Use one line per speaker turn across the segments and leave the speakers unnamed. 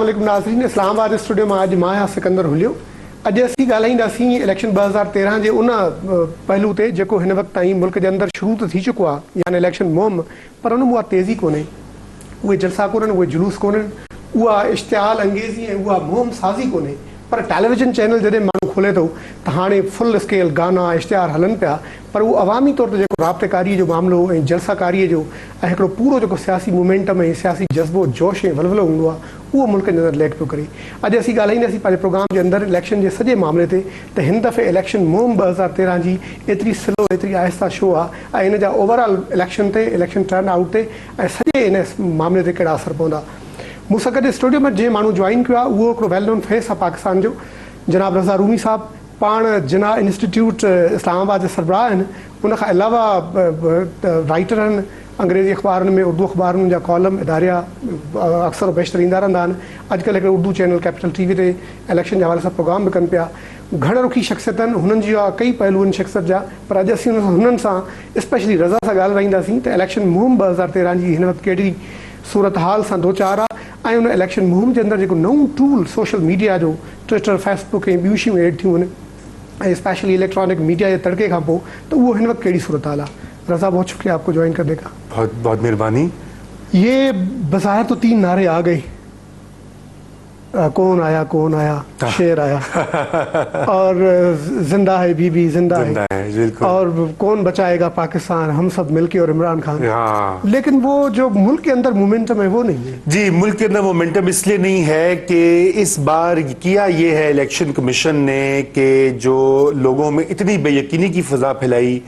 अस्सलाम नाज़रीन, इस्लामाबाद स्टूडियो में अॼु मां सिकंदर हुलियो। अॼु असीं ॻाल्हाईंदासीं इलेक्शन 2013 जे उन पहलू ते जेको हिन वक़्तु ताईं मुल्क जे अंदरि शुरू त थी चुको आहे, यानी इलेक्शन मुहिम, पर उन में उहा तेज़ी कोन्हे, उहे जलसा कोन्हनि, उहे जुलूस कोन्हनि, उहा इश्तिहाल अंगेज़ी ऐं उहा मुहिम साज़ी कोन्हे। पर टेलीविजन चैनल जॾहिं माण्हू खोले थो त हाणे फुल स्केल गाना इश्तिहार हलनि पिया, पर उहो अवामी तौर ते जेको राब्तेकारी जो मामिलो ऐं जलसाकारीअ जो ऐं हिकिड़ो पूरो जेको सियासी मोमेंटम ऐं सियासी जज़्बो जोश ऐं वलवलो हूंदो आहे, उहो मुल्क जे अंदरि लैक पियो करे। अॼु असीं ॻाल्हाईंदासीं पंहिंजे प्रोग्राम जे अंदरि इलेक्शन जे सॼे मामले ते त हिन दफ़े इलेक्शन मुहिम 2013 जी एतिरी स्लो, एतिरी आहिस्ता छो आहे ऐं इन जा ओवरऑल इलेक्शन ते, इलेक्शन टर्न आउट ते ऐं सॼे इन मामले ते कहिड़ा असर पवंदा। मूं सां गॾु स्टूडियो में जंहिं माण्हू जॉइन कयो आहे उहो हिकिड़ो वेल नोन फेस आहे पाकिस्तान जो, जनाब रज़ा रूमी साहब, पाण जिना इंस्टीट्यूट इस्लामाबाद जे सरबराह आहिनि। उन खां अलावा राइटर आहिनि, अंग्रेज़ी अख़बारनि में, उर्दू अख़बारनि जा कॉलम इदारिया अक्सर बेशितर ईंदा रहंदा आहिनि। अॼुकल्ह हिकिड़े उर्दू चैनल कैपिटल टीवी ते इलेक्शन जे हवाले सां प्रोग्राम बि कनि पिया। घण रुखी शख़्सियत आहिनि, हुननि जा कई पहलू आहिनि शख़्सियत जा, पर अॼु असीं हुननि सां स्पेशली रज़ा सां ॻाल्हाईंदासीं त इलेक्शन मुहिम 2013 जी हिन वक़्तु कहिड़ी सूरत हाल सां दो चार आहे ऐं उन इलेक्शन मुहिम जे अंदरि जेको नओं टूल सोशल मीडिया जो, ट्विटर, फेसबुक ऐं ॿियूं शयूं एड थियूं आहिनि ऐं स्पेशली इलेक्ट्रॉनिक मीडिया जे तड़के खां पोइ, त उहो हिन वक़्तु कहिड़ी सूरत हाल आहे। रज़ा, बहुत शुक्रिया आपको ज्वाइन करने का।
बहुत बहुत मेहरबानी।
ये बज़ाहिर तो 3 नारे आ गए, कौन आया शेर आया और जिंदा है बीबी, जिंदा है और कौन बचाएगा पाकिस्तान, हम सब मिलके और इमरान खान। लेकिन वो जो मुल्क के अंदर मोमेंटम है वो नहीं है।
जी, मुल्क के अंदर मोमेंटम इसलिए नहीं है कि इस बार किया ये है इलेक्शन कमीशन ने कि जो लोगों में इतनी बेयकीनी की फजा फैलाई,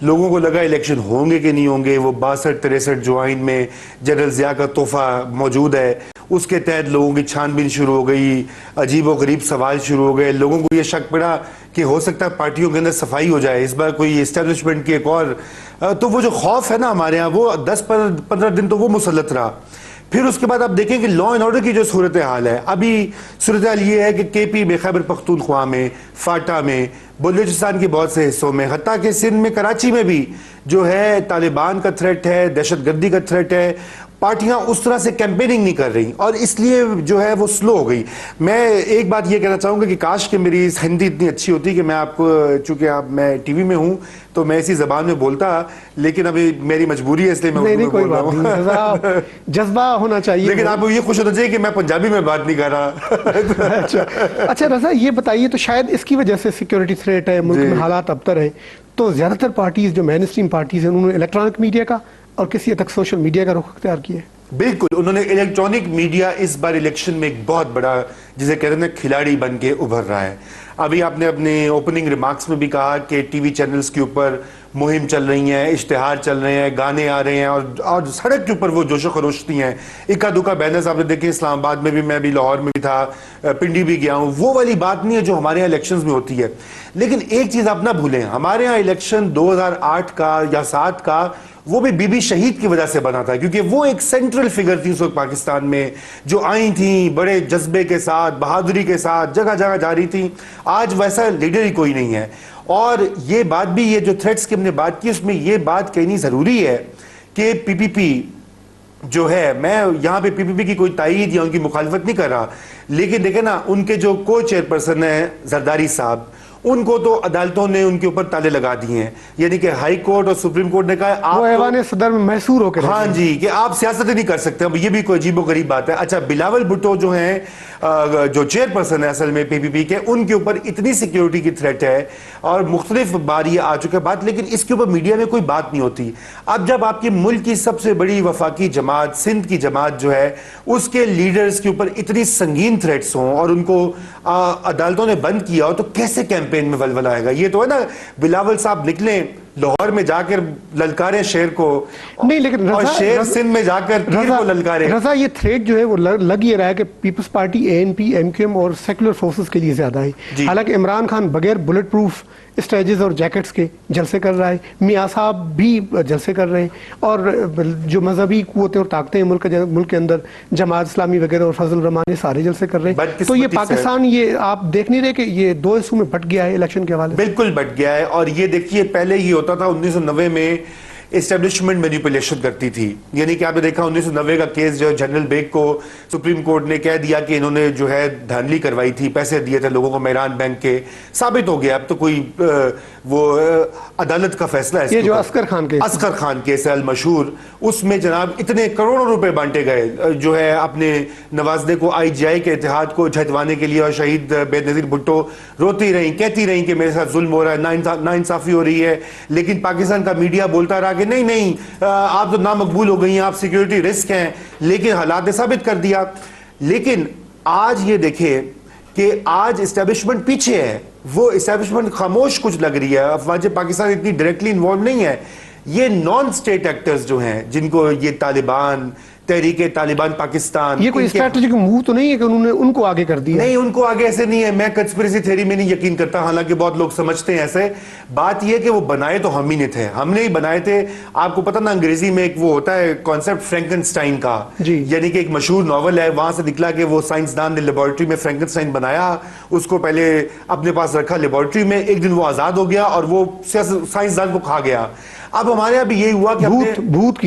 लोगों को लगा इलेक्शन होंगे कि नहीं होंगे। वो 62-63 जो आइन में जनरल ज़िया का तोहफा मौजूद है, उसके तहत लोगों की छानबीन शुरू हो गई, अजीब व गरीब सवाल शुरू हो गए। लोगों को ये शक पड़ा कि हो सकता है पार्टियों के अंदर सफाई हो जाए, इस बार कोई इस्टेब्लिशमेंट की एक और, तो वो जो खौफ है ना हमारे यहाँ, वो 10-15 दिन तो वो मुसल्लत रहा। फिर उसके बाद आप देखें कि लॉ एंड ऑर्डर की जो सूरत हाल है, अभी सूरत हाल ये है कि केपी में, खैबर पख्तूनख्वा में, फाटा में, बलूचिस्तान के बहुत से हिस्सों में, हत्ता कि सिंध में, कराची में भी जो है तालिबान का थ्रेट है, दहशतगर्दी का थ्रेट है। पार्टियां उस तरह से कैंपेनिंग नहीं कर रही और इसलिए जो है वो स्लो हो गई। मैं एक बात ये कहना चाहूँगा कि काश कि मेरी हिंदी इतनी अच्छी होती कि मैं आपको, चूँकि मैं टीवी में हूँ तो मैं इसी ज़बान में बोलता, लेकिन अभी मेरी मजबूरी है इसलिए मैं
नहीं, कोई बात नहीं, जज्बा होना चाहिए।
लेकिन आपको ये खुश होना चाहिए कि मैं पंजाबी में बात नहीं कर रहा।
अच्छा रज़ा, ये बताइए, तो शायद इसकी वजह से सिक्योरिटी थ्रेट है, मुल्क में हालात अबतर है, तो ज़्यादातर पार्टीज़ जो मेन स्ट्रीम पार्टीज़ हैं उन्होंने इलेक्ट्रॉनिक मीडिया का और किसी हद तक सोशल मीडिया का रुख अख्तियार किया है।
बिल्कुल, उन्होंने इलेक्ट्रॉनिक मीडिया इस बार इलेक्शन में एक बहुत बड़ा, जिसे कहते हैं, खिलाड़ी बन के उभर रहा है। अभी आपने अपने ओपनिंग रिमार्क्स में भी कहा कि टीवी चैनल्स के ऊपर मुहिम चल रही है, इश्तिहार चल रहे हैं, गाने आ रहे हैं और सड़क के ऊपर वो जोशो खरोशती हैं। इक्का दुक्का बैनर्स आपने देखे, इस्लामाबाद में भी, मैं भी लाहौर में भी था, पिंडी भी गया हूँ। वो वाली बात नहीं है जो हमारे यहाँ इलेक्शंस में होती है। लेकिन एक चीज़ आप ना भूलें, हमारे यहाँ इलेक्शन 2008 का या 7 का वो भी बीबी शहीद की वजह से बना था, क्योंकि वो एक सेंट्रल फिगर थी उस वक्त पाकिस्तान में, जो आई थी बड़े जज्बे के साथ, बहादुरी के साथ, जगह जगह जा रही थी। आज वैसा लीडर ही कोई नहीं है। और ये बात भी, ये जो थ्रेट्स की हमने बात की, उसमें ये बात कहनी ज़रूरी है कि पीपीपी जो है, मैं यहाँ पे पीपीपी की कोई तायीद या उनकी मुखालफत नहीं कर रहा, लेकिन देखें ना, उनके जो को चेयरपर्सन है जरदारी साहब, उनको तो अदालतों ने उनके ऊपर ताले लगा दिए हैं, यानी कि हाई कोर्ट और सुप्रीम कोर्ट ने कहा आप
ऐवान सदर में महसूर होकर,
हाँ जी, कि आप सियासत नहीं कर सकते। अब ये भी कोई अजीब गरीब बात है। अच्छा, बिलावल भुट्टो जो हैं, जो चेयरपर्सन है असल में पीपीपी के, उनके ऊपर इतनी सिक्योरिटी की थ्रेट है और मुख्तलिफ बार ये आ चुके बात, लेकिन इसके ऊपर मीडिया में कोई बात नहीं होती। अब जब आपकी मुल्क की सबसे बड़ी वफाकी जमात, सिंध की जमात जो है, उसके लीडर्स के ऊपर इतनी संगीन थ्रेट्स हों और उनको अदालतों ने बंद किया हो, तो कैसे कैंपेन में वलवला आएगा? ये तो है ना, बिलावल साहब निकलें लाहौर में जाकर ललकारे शेर को,
नहीं, लेकिन
और शेर सिंध में जाकर तीर को ललकारे।
रज़ा, ये थ्रेट जो है वो लग ये रहा है कि पीपल्स पार्टी, एएनपी, एमक्यूएम और सेकुलर फोर्सेस के लिए ज्यादा है। हालांकि इमरान खान बगैर बुलेट प्रूफ स्ट्रेजेस और जैकेट्स के जलसे कर रहा है, मियाँ साहब भी जलसे कर रहे हैं, और जो मजहबी कुव्वतें और ताकतें हैं मुल्क के अंदर, जमात इस्लामी वगैरह और फजल रहमान, ये सारे जलसे कर रहे हैं। तो ये पाकिस्तान, ये आप देख नहीं रहे कि ये 2 हिस्सों में बट गया है इलेक्शन के हवाले?
बिल्कुल बट गया है। और ये देखिए, पहले ये होता था 1990 में एस्टेब्लिशमेंट मैनिपुलेशन करती थी। यानी कि आपने देखा 1990 का केस जो जनरल बेग को सुप्रीम कोर्ट ने कह दिया कि इन्होंने जो है धांधली करवाई थी, पैसे दिए थे लोगों को मेहरान बैंक के, साबित हो गया। अब तो कोई वो अदालत का फैसला है।
ये जो अस्कर खान
केस है मशहूर, उसमें जनाब इतने करोड़ों रुपए बांटे गए जो है अपने नवाजदे को IGI के इत्तेहाद को झटवाने के लिए, और शहीद बेनजीर भुट्टो रोती रही, कहती रही कि मेरे साथ जुल्म हो रहा है, नाइंसाफी हो रही है, लेकिन पाकिस्तान का मीडिया बोलता रहा कि नहीं नहीं आप तो नामकबूल हो गई हैं, आप सिक्योरिटी रिस्क हैं, लेकिन हालात ने साबित कर दिया। लेकिन आज ये देखें कि आज इस्टेब्लिशमेंट पीछे है, वो इस्टेब्लिशमेंट खामोश कुछ लग रही है, अफवाज पाकिस्तान इतनी डायरेक्टली इन्वॉल्व नहीं है। ये नॉन स्टेट एक्टर्स जो हैं, जिनको ये तालिबान, तहरीके तालिबान पाकिस्तान,
ये कोई स्ट्रैटेजिक मूव तो नहीं है कि उन्होंने उनको आगे कर दिया?
नहीं, उनको आगे ऐसे नहीं है। मैं कंस्पिरेसी थ्योरी में नहीं यकीन करता, हालांकि बहुत लोग समझते हैं ऐसे। बात ये कि वो बनाए तो हम ही ने थे, हमने ही बनाए थे। आपको पता ना, अंग्रेजी में एक वो होता है कॉन्सेप्ट फ्रैंकेनस्टाइन का, यानी कि एक मशहूर नॉवल है, वहां से निकला कि वो साइंसदान ने लेबोरेटरी में फ्रैंकेनस्टाइन बनाया, उसको पहले अपने पास रखा लेबोरेटरी में, एक दिन वो आजाद हो गया और वो साइंसदान को खा गया। अब हमारे यहाँ भी यही हुआ कि
भूत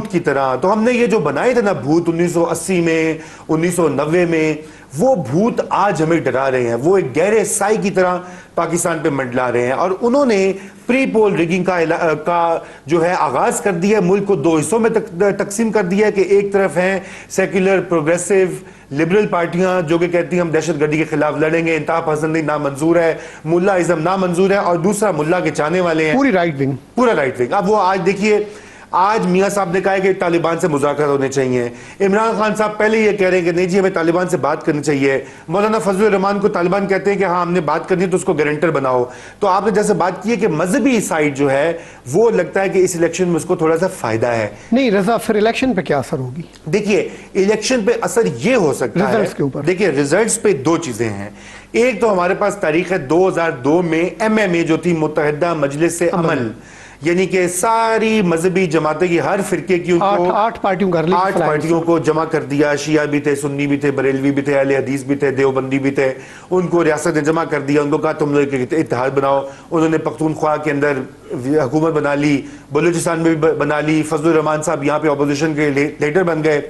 की तरह
तो हमने ये जो बनाए थे ना भूत 1980 में, 1990 में, वो भूत आज हमें डरा रहे हैं। वो एक गहरे साई की तरह पाकिस्तान पे मंडला रहे हैं, और उन्होंने प्री पोल रिगिंग का जो है आगाज कर दिया, मुल्क को दो हिस्सों में तकसीम कर दिया कि एक तरफ हैं सेक्युलर प्रोग्रेसिव लिबरल पार्टियां जो कि कहती हैं हम दहशतगर्दी के खिलाफ लड़ेंगे, इंतहा पसंदी नामंजूर है, मुल्लाइज्म नामंजूर है, और दूसरा मुल्ला के चाहने वाले हैं, पूरा राइट विंग। अब वो आज देखिए, आज मियां साहब ने कहा है कि तालिबान से मुज़ाकरात होने चाहिए। इमरान खान साहब पहले ये कह रहे हैं कि नहीं जी हमें तालिबान से बात करनी चाहिए। मौलाना फजलुर रहमान को तालिबान कहते हैं कि हाँ हमने बात करनी है तो उसको गारंटर बनाओ। तो आपने जैसे बात की है कि मजहबी साइड जो है वो लगता है कि इस इलेक्शन में उसको थोड़ा सा फायदा है।
नहीं रजा, फिर इलेक्शन पे क्या असर होगी?
देखिए इलेक्शन पे असर ये हो सकता है, देखिए रिजल्ट्स पे दो चीजें हैं। एक तो हमारे पास तारीख है 2002 में MMA जो थी मुत्तहिदा मजलिस अमल, यानी कि सारी मजहबी जमातें की हर फिरके की उनको
8 पार्टियों
को जमा कर दिया। शिया भी थे, सुन्नी भी थे, बरेलवी भी थे, अहले हदीस भी थे, देवबंदी भी थे, उनको रियासत ने जमा कर दिया। उनको कहा तुम लोग इत्तेहाद बनाओ। उन्होंने पख्तूनख्वा के अंदर हुकूमत बना ली, बलूचिस्तान में भी बना ली। फजलुर रहमान साहब यहाँ पे अपोजिशन के लीडर बन गए।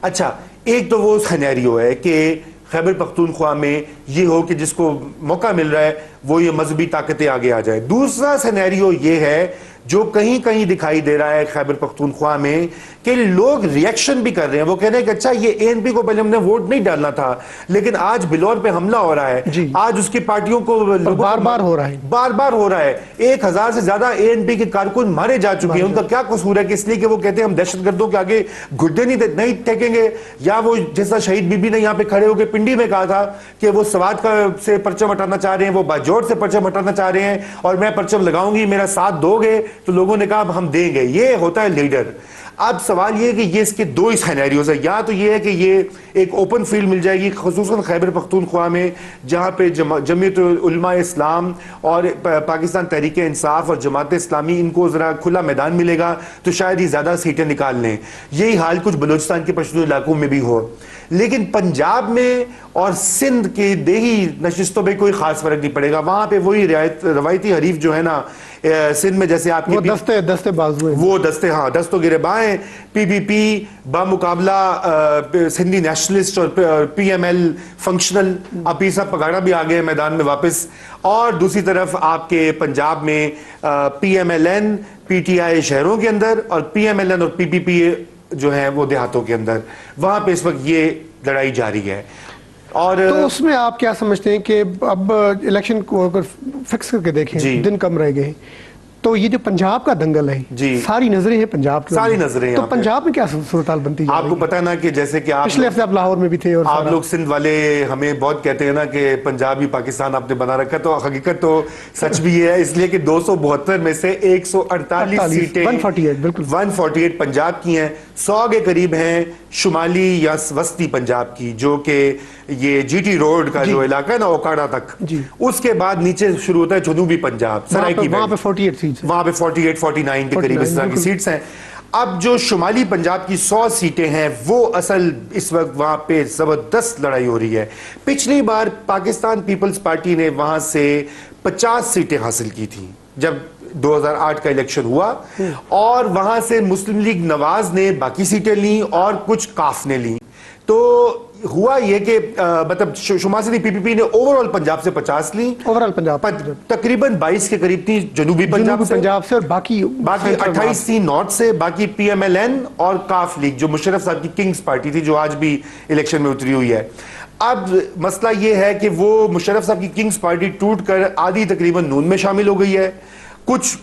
अच्छा, एक तो वो सिनेरियो है कि खैबर पख्तूनख्वा में ये हो कि जिसको मौका मिल रहा है वो ये मजहबी ताकतें आगे आ जाए। दूसरा सिनेरियो ये है जो कहीं कहीं दिखाई दे रहा है खैबर पख्तूनख्वा में कि लोग रिएक्शन भी कर रहे हैं। वो कह रहे हैं कि अच्छा ये ANP को पहले हमने वोट नहीं डालना था, लेकिन आज बिलौर पे हमला हो रहा है, आज उसकी पार्टियों को
बार बार हो रहा है।
1000 से ज्यादा ANP के कारकुन मारे जा चुके हैं। उनका क्या कसूर है कि इसलिए कि वो कहते हैं हम दहशतगर्दों के आगे घुटने नहीं टेकेंगे? या वो जैसा शहीद बीबी ने यहाँ पे खड़े होकर पिंडी में कहा था कि वो सवाद का से परचम हटाना चाह रहे हैं, वो बाजोर से परचम हटाना चाह रहे हैं, और मैं परचम लगाऊंगी, मेरा साथ दोगे? तो लोगों ने कहा हम देंगे। ये होता है लीडर। अब सवाल ये है कि ये इसके दो ही सिनेरियोज है। या तो ये है कि ये एक ओपन फील्ड मिल जाएगी खुसूसन खैबर पख्तूनख्वा में, जहां पे जमीयत उलमा इस्लाम और पाकिस्तान तहरीक इंसाफ और जमात इस्लामी इनको जरा खुला मैदान मिलेगा तो शायद ये ज्यादा सीटें निकाल लें। यही हाल कुछ बलूचिस्तान के पश्चिमी इलाकों में भी हो, लेकिन पंजाब में और सिंध के देही नशिस्तों में कोई खास फर्क नहीं पड़ेगा। वहां पे वही रवायती हरीफ जो है ना, सिंध में जैसे आपके
वो दस्ते बाजू हैं,
वो दस्ते, हाँ दस्तों गिरबाएं, PPP बामुकाबला सिंधी नेशनलिस्ट और PML फंक्शनल। अब पीर साहब पगाड़ा भी आ गए मैदान में वापस। और दूसरी तरफ आपके पंजाब में PMLN PTI शहरों के अंदर और PMLN और PPP जो है वो देहातों के अंदर। वहां पे इस वक्त ये लड़ाई जारी है। और
तो उसमें आप क्या समझते हैं कि अब इलेक्शन को अगर फिक्स करके देखें, दिन कम रह गए, तो ये जो पंजाब का दंगल है, सारी नजरें हैं पंजाब की,
सारी नजरें।
तो पंजाब में क्या सूरत-हाल बनती है?
आपको पता है ना कि जैसे कि
पिछले हफ्ते आप लाहौर में भी थे, और
आप लोग सिंध वाले हमें बहुत कहते हैं ना कि पंजाब ही पाकिस्तान आपने बना रखा, तो हकीकत तो सच भी है। इसलिए कि 272 में से 148 सीटें 148 पंजाब की हैं, 100 के करीब हैं शुमाली या वस्ती पंजाब की, जो कि ये GT रोड का जो इलाका है ना ओकाड़ा तक, उसके बाद नीचे शुरू होता है जनूबी पंजाब, सराइकी, वहां पे 48-49 के करीब इस तरह की सीट्स हैं। अब जो शुमाली पंजाब की 100 सीटें हैं वो असल इस वक्त वहां पे जबरदस्त लड़ाई हो रही है। पिछली बार पाकिस्तान पीपल्स पार्टी ने वहां से 50 सीटें हासिल की थी जब 2008 का इलेक्शन हुआ और वहां से मुस्लिम लीग नवाज ने बाकी सीटें ली और कुछ काफ ने ली। तो हुआ ये कि मतलब शुमार से पीपीपी ने ओवरऑल पंजाब से 50 ली,
ओवरऑल पंजाब
तकरीबन 22 के करीब थी जनूबी पंजाब से
और बाकी
28 थी नॉर्थ से, बाकी पीएमएलएन और काफ लीग जो मुशर्रफ साहब की किंग्स पार्टी थी जो आज भी इलेक्शन में उतरी हुई है। अब मसला ये है कि वो मुशर्रफ साहब की किंग्स पार्टी टूट कर आधी तकरीबन नून में शामिल हो गई है, कुछ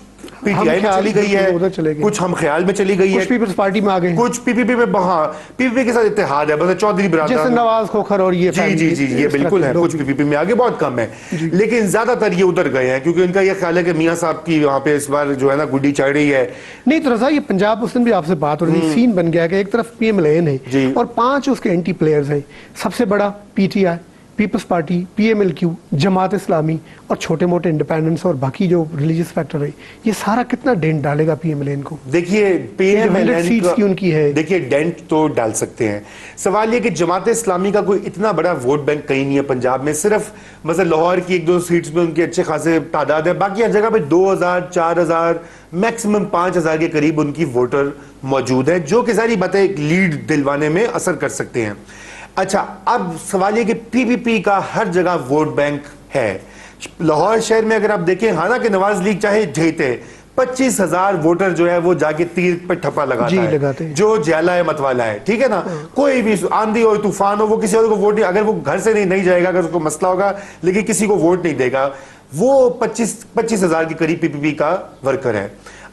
पीटीआई में चली गई है, कुछ हम ख्याल में चली गई है,
कुछ पीपल्स पार्टी में आ गए,
कुछ पीपीपी में, हाँ पीपीपी के साथ इत्तेहाद है, बस चौधरी बरादरान
जैसे नवाज खोखर और ये
जी ये बिल्कुल है, कुछ पीपीपी में आगे बहुत कम है, लेकिन ज्यादातर ये उधर गए हैं क्योंकि उनका ये ख्याल है कि मियां साहब की वहां पे इस बार जो है ना गुड्डी चढ़ रही है।
नहीं तो रजा, ये पंजाब उस दिन भी आपसे बात हो रही थी, सीन बन गया कि एक तरफ पीएमएलएन है और 5 उसके एंटी प्लेयर्स हैं, सबसे बड़ा PTI, peoples party, PML-Q, Jamaat Islami और छोटे मोटे इंडिपेंडेंट्स और बाकी जो रिलीजियस फैक्टर है, ये सारा कितना डेंट डालेगा पीएमएलएन को?
देखिए
पीएमएलएन सीट्स की उनकी है,
देखिए डेंट तो डाल सकते हैं। सवाल ये कि जमात इस्लामी का कोई इतना बड़ा वोट बैंक कहीं नहीं है पंजाब में, सिर्फ मतलब लाहौर की 1-2 सीट्स में उनके अच्छे खासे तादाद है, बाकी हर जगह पे 2000, 4000, मैक्सिमम 5000 के करीब उनकी वोटर मौजूद है, जो कि सारी बातें एक लीड दिलवाने में असर कर सकते हैं। अच्छा, अब सवाल ये कि पीपीपी का हर जगह वोट बैंक है। लाहौर शहर में अगर आप देखें, हालांकि नवाज लीग चाहे जीते, 25,000 वोटर जो है वो जाके तीर पर ठप्पा लगाता है, जो ज्याला है मतवाला है, ठीक है ना। कोई भी आंधी हो तूफान हो, वो किसी और को वोट नहीं, अगर वो घर से नहीं जाएगा, अगर उसको मसला होगा, लेकिन किसी को वोट नहीं देगा, वो 25,000 के करीब पीपीपी का वर्कर है।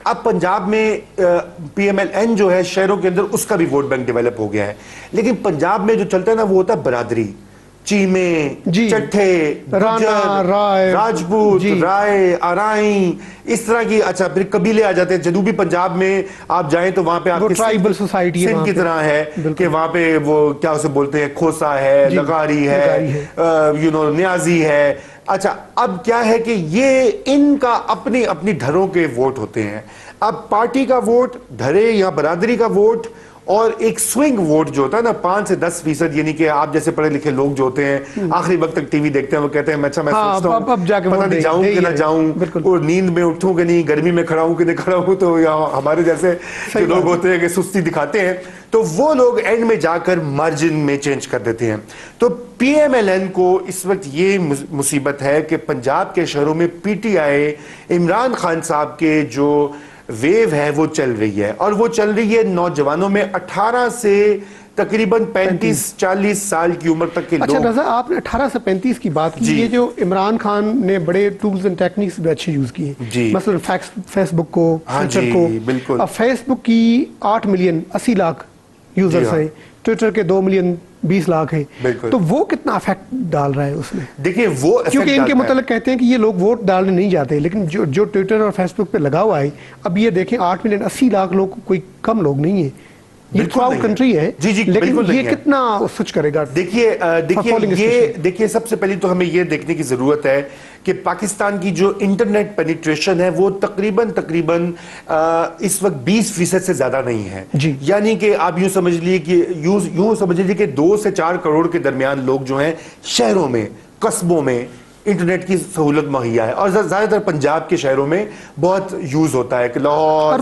अब पंजाब में पीएमएलएन जो है शहरों के अंदर, उसका भी वोट बैंक डेवलप हो गया है, लेकिन पंजाब में जो चलता है ना वो होता है बरादरी, चीमे, चट्ठे, राजपूत, राय, आराई, इस तरह की। अच्छा, फिर कबीले आ जाते हैं। जनूबी पंजाब में आप जाएं तो वहां पे आपकी
ट्राइबल सोसाइटी
सिंध की तरह है कि वहां पे वो क्या उसे बोलते हैं, खोसा है, लगारी है, न्याजी है। अच्छा, अब क्या है कि ये इनका अपनी अपनी धरों के वोट होते हैं। अब पार्टी का वोट, धरे या बरादरी का वोट और एक स्विंग वोट जो होता है ना 5 से 10%, यानी कि आप जैसे पढ़े लिखे लोग जो होते हैं आखिरी वक्त तक टीवी देखते हैं, वो कहते हैं अच्छा मैं सोचता हूँ पता नहीं जाऊं कि ना जाऊं, और नींद में उठूं कि नहीं, गर्मी में खड़ा हूं कि नहीं खड़ा हूं। तो हमारे जैसे जो लोग होते हैं कि सुस्ती दिखाते हैं, तो वो लोग एंड में जाकर मार्जिन में चेंज कर देते हैं। तो पीएमएलएन को इस वक्त ये मुसीबत है कि पंजाब के शहरों में पीटीआई इमरान खान साहब के जो वेव है वो चल रही है, और वो चल रही है नौजवानों में 18 से तकरीबन 35-40 साल की उम्र तक के लोग।
अच्छा रजा, आपने 18 से 35 की बात की, ये जो इमरान खान ने बड़े टूल्स एंड टेक्निक्स भी अच्छे यूज किए, मसलन फेसबुक को, ट्विटर को।
बिल्कुल।
अब फेसबुक की 8 मिलियन 80 लाख यूजर्स हैं, ट्विटर के 2 मिलियन 20 लाख है, तो वो कितना इफेक्ट डाल रहा है उसमें?
देखिए वो
क्योंकि इनके मतलब कहते हैं कि ये लोग वोट डालने नहीं जाते, लेकिन जो ट्विटर और फेसबुक पे लगा हुआ है, अब ये देखें 8 मिलियन 80 लाख लोग कोई कम लोग नहीं है, ये क्राउड कंट्री है।
जी,
लेकिन ये कितना स्विच करेगा?
देखिए सबसे पहले तो हमें ये देखने की जरूरत है कि पाकिस्तान की जो इंटरनेट पेनिट्रेशन है वो तकरीबन इस वक्त 20% से ज्यादा नहीं है। यानी कि आप यूं समझ लीजिए कि 2 से 4 करोड़ के दरमियान लोग जो हैं शहरों में, कस्बों में इंटरनेट की सहूलत मुहैया है, और ज्यादातर पंजाब के शहरों में बहुत यूज होता है कि लाहौर,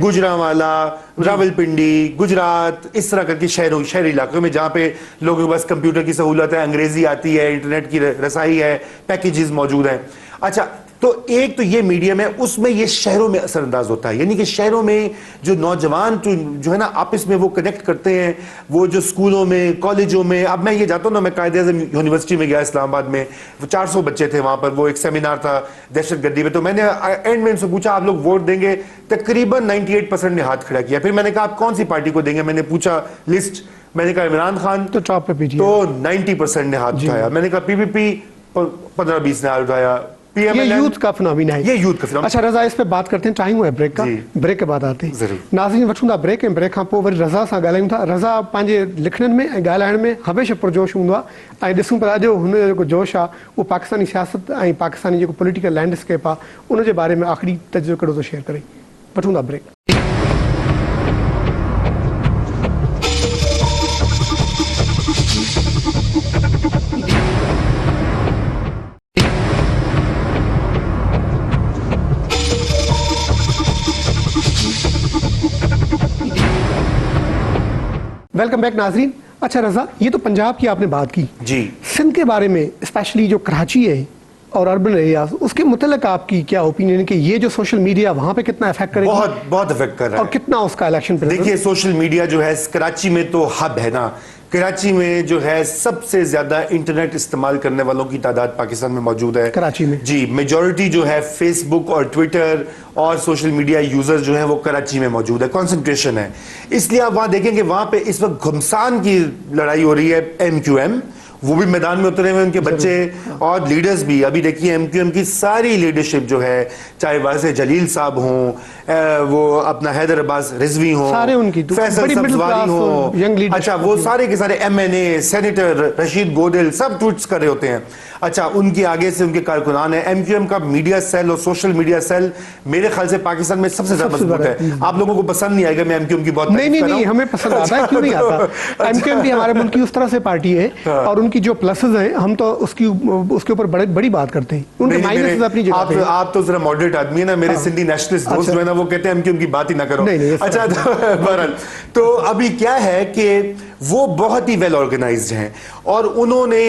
गुजरांवाला, रावलपिंडी, गुजरात, इस तरह करके शहरी इलाकों में जहां पे लोगों के पास कंप्यूटर की सहूलत है, अंग्रेजी आती है, इंटरनेट की रसाई है, पैकेजेस मौजूद हैं। अच्छा, तो एक तो ये मीडियम है, उसमें ये शहरों में असरअंदाज होता है, यानी कि शहरों में जो नौजवान जो है ना आपस में वो कनेक्ट करते हैं, वो जो स्कूलों में, कॉलेजों में। अब मैं ये जाता हूँ ना, मैं कायदे-ए-आज़म यूनिवर्सिटी में गया इस्लामाबाद में, वो 400 बच्चे थे वहां पर, वो एक सेमिनार था दहशतगर्दी पे, तो मैंने एंड में उनसे पूछा आप लोग वोट देंगे? तकरीबन 98% ने हाथ खड़ा किया। फिर मैंने कहा आप कौन सी पार्टी को देंगे? मैंने पूछा लिस्ट, मैंने कहा इमरान खान,
तो टॉप पे पीटीआई,
तो 90% ने हाथ उठाया। मैंने कहा पीपीपी, 15-20 ने हाथ उठाया।
ये यूथ का फिनोमिना है,
ये यूथ का फिनोमिना।
अच्छा रजा, इस पे बात करते हैं, टाइम हुआ ब्रेक का, ब्रेक के बाद आते हैं। नाज़रीन वठूं था ब्रेक, ब्रेक खां पोइ वरी रज़ा सां ॻाल्हायूं था। रज़ा पंहिंजे लिखणनि में ऐं ॻाल्हाइण में हमेशह पुरजोश हूंदो आहे, ऐं ॾिसूं था अॼु हुन जो जेको जोश आहे उहो पाकिस्तानी सियासत ऐं पाकिस्तानी जेको पॉलिटिकल लैंडस्केप आहे उन जे बारे में आख़िरी तजुर्बो कहिड़ो थो शेयर करे। वठूं था ब्रेक। वेलकम बैक नाजरीन। अच्छा रजा, ये तो पंजाब की आपने बात की
जी।
सिंध के बारे में, स्पेशली जो कराची है और अर्बन एरियाज, उसके मुतल्लिक आपकी क्या ओपिनियन है कि ये जो सोशल मीडिया वहां पे कितना इफेक्ट करेगा?
बहुत बहुत इफेक्ट कर रहा
और
है।
कितना उसका इलेक्शन पे?
देखिए सोशल मीडिया जो है कराची में तो हब है ना। कराची में जो है सबसे ज्यादा इंटरनेट इस्तेमाल करने वालों की तादाद पाकिस्तान में मौजूद है।
कराची में
जी, मेजॉरिटी जो है फेसबुक और ट्विटर और सोशल मीडिया यूजर्स जो है वो कराची में मौजूद है, कंसंट्रेशन है। इसलिए आप वहां देखेंगे वहां पे इस वक्त घमसान की लड़ाई हो रही है। MQM वो भी मैदान में उतरे हुए, उनके बच्चे और लीडर्स भी। अभी देखिए MQM की सारी लीडरशिप जो है, चाहे वासे जलील साहब हों, वो अपना हैदर अब्बास रिजवी हों,
सारे उनकी
फैसल
बड़ी मिडिल
सब्जवारी
क्लास
हों,
यंग लीडर,
अच्छा वो सारे के सारे MNA, सेनेटर रशीद गोदिल सब ट्वीट्स कर रहे होते हैं। अच्छा, उनके आगे से उनके कारकुनान है। MQM का मीडिया सेल और सोशल मीडिया सेल मेरे ख्याल से पाकिस्तान में सबसे ज्यादा मजबूत है। आप लोगों को पसंद नहीं आएगा मैं MQM की बहुत
नहीं नहीं नहीं, हमें पसंद आता है, क्यों नहीं आता। MQM भी हमारे मुल्क की उस तरह से पार्टी है और उनकी जो प्लसेस हैं हम तो उसके ऊपर बड़ी बात करते हैं। उनके माइनसेस अपनी जगह पे।
आप तो जरा मॉडरेट आदमी है ना। मेरे सिंधी नेशनलिस्ट दोस्त जो है ना वो कहते हैं MQM की बात ही ना करो। अच्छा, बहरहाल तो अभी क्या है कि वो बहुत ही वेल ऑर्गेनाइज्ड हैं और उन्होंने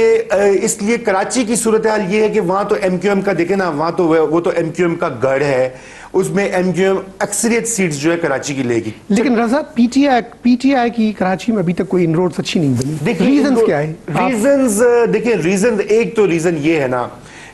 इसलिए कराची की सूरत हाल ये है कि वहां तो MQM का देखे ना, वहां तो वो तो MQM का गढ़ है, उसमें MQM अक्सरियत सीट्स जो है कराची की लेगी।
लेकिन रजा PTI की कराची में अभी तक कोई इनरोड्स अच्छी नहीं बनी।
देखिए
रीजंस क्या है?
रीजंस देखिए, रीजन एक तो रीजन ये है ना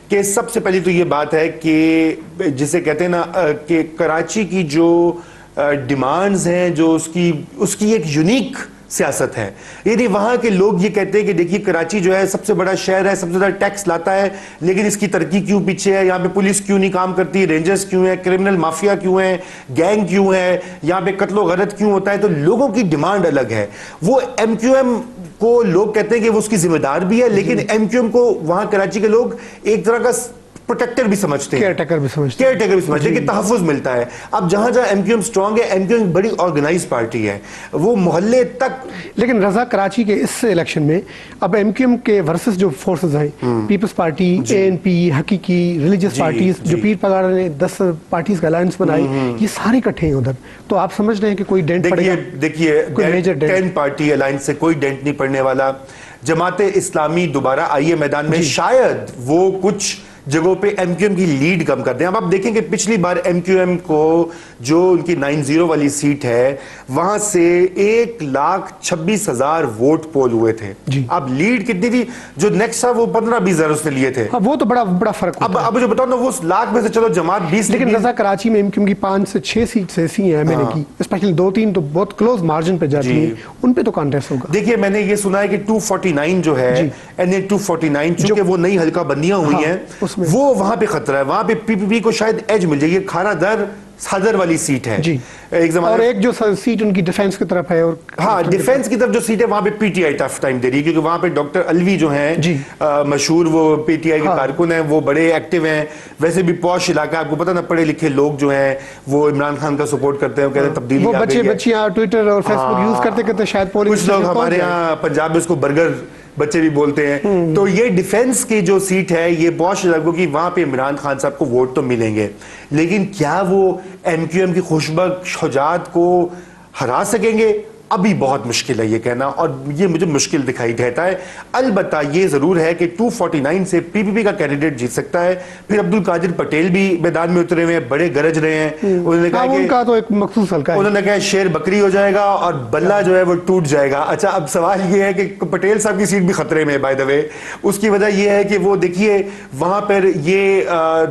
कि सबसे पहली तो ये बात है कि जिसे कहते हैं ना कि कराची की जो डिमांड्स हैं, जो उसकी एक यूनिक सियासत है। यदि वहां के लोग ये कहते हैं कि देखिए कराची जो है सबसे बड़ा शहर है, सबसे ज्यादा टैक्स लाता है, लेकिन इसकी तरक्की क्यों पीछे है, यहाँ पे पुलिस क्यों नहीं काम करती, रेंजर्स क्यों है, क्रिमिनल माफिया क्यों है, गैंग क्यों है, यहाँ पे कत्लो गरत क्यों होता है, तो लोगों की डिमांड अलग है। वो MQM को लोग कहते हैं कि वो उसकी जिम्मेदार भी है, लेकिन MQM को वहां कराची के लोग एक तरह का प्रोटेक्टर भी समझते हैं,
केयरटेकर भी समझते
हैं कि तहफ़्फ़ुज़ मिलता है। अब जहां MQM स्ट्रांग है, MQM बड़ी ऑर्गेनाइज पार्टी है, वो मोहल्ले तक।
लेकिन रजा कराची के इस इलेक्शन में अब MQM के वर्सेस जो फोर्सेस हैं, पीपल्स पार्टी, ANP, हकीकी रिलीजियस पार्टीज, जो पीर पगार ने 10 पार्टीज का अलायंस बनाई, ये सारे इकट्ठे हैं उधर। तो आप समझ रहे हैं कि कोई डेंट पड़ेगा?
देखिए 10 पार्टी अलायंस से कोई डेंट नहीं पड़ने वाला। जमाते इस्लामी दोबारा आई है मैदान में, शायद वो कुछ जगहों पे MQM की लीड कम कर दें। अब आप देखेंगे पिछली बार MQM को जो उनकी 90 वाली सीट है वहां से 1,26,000 वोट पोल हुए थे। अब लीड कितनी थी? जो नेक्स्ट था वो 15-20 उसने लिए थे।
वो तो बड़ा फर्क होता है।
अब जो बताओ ना, वो लाख में से चलो जमात 20,
लेकिन रजा कराची में MQM की 5 से 6 सीट्स ऐसी हैं MNA की, स्पेशली 2-3 तो बहुत क्लोज मार्जिन पे जाती हैं, उन पे तो कॉन्टेस्ट होगा।
देखिए मैंने ये सुना है कि 249 जो है NA 249, चूंकि वो नई हल्का बंदियां हुई हैं, वो वहां पे खतरा है। वहां पे PPP को शायद एज मिल जाएगी। खारा दर सदर वाली सीट है
जी। और एक जो सीट उनकी डिफेंस की तरफ है, और
हाँ डिफेंस की तरफ जो सीट है वहां पे PTI टफ टाइम दे रही है, क्योंकि वहां पे डॉक्टर अलवी जो हैं मशहूर वो PTI के कारकुन हैं, वो बड़े एक्टिव हैं। वैसे भी पॉश इलाका, आपको पता ना, पढ़े लिखे लोग जो हैं वो इमरान खान का सपोर्ट करते हैं, कहते हैं तब्दीली आ गई है।
बच्चियां ट्विटर और फेसबुक यूज करते शायद
कुछ लोग हमारे यहाँ पंजाब में उसको बर्गर बच्चे भी बोलते हैं। तो ये डिफेंस की जो सीट है, ये पॉश इलाकों की, वहां पे इमरान खान साहब को वोट तो मिलेंगे, लेकिन क्या वो MQM की खुशबक शुजात को हरा सकेंगे? अभी बहुत मुश्किल है ये कहना, और ये मुझे मुश्किल दिखाई देता है। अलबत्ता ये जरूर है कि 249 से PPP का कैंडिडेट जीत सकता है। फिर अब्दुल कादिर पटेल भी मैदान में उतरे हुए हैं, बड़े गरज रहे हैं। उन्होंने कहा कि
उनका तो एक मखसूस हल्का है,
उन्होंने कहा शेर बकरी हो जाएगा और बल्ला जो है वो टूट जाएगा। अच्छा, अब सवाल ये है कि पटेल साहब की सीट भी खतरे में, बाय द वे। उसकी वजह ये है कि वो देखिए वहां पर ये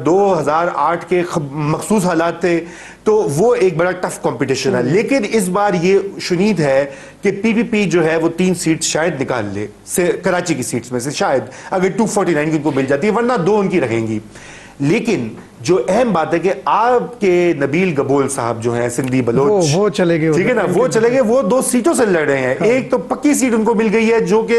2008 के मखसूस हालात थे, तो वो एक बड़ा टफ कंपटीशन है। लेकिन इस बार ये शुनीद है कि PPP जो है वो 3 सीट शायद निकाल ले से कराची की सीट्स में से, शायद अगर 249 की उनको मिल जाती है, वरना 2 उनकी रहेंगी। लेकिन जो अहम बात है कि आपके नबील गबोल साहब जो हैं सिंधी बलोच,
वो चले गए,
ठीक है ना, वो चले गए। वो 2 सीटों से लड़ रहे हैं। एक तो पक्की सीट उनको मिल गई है जो कि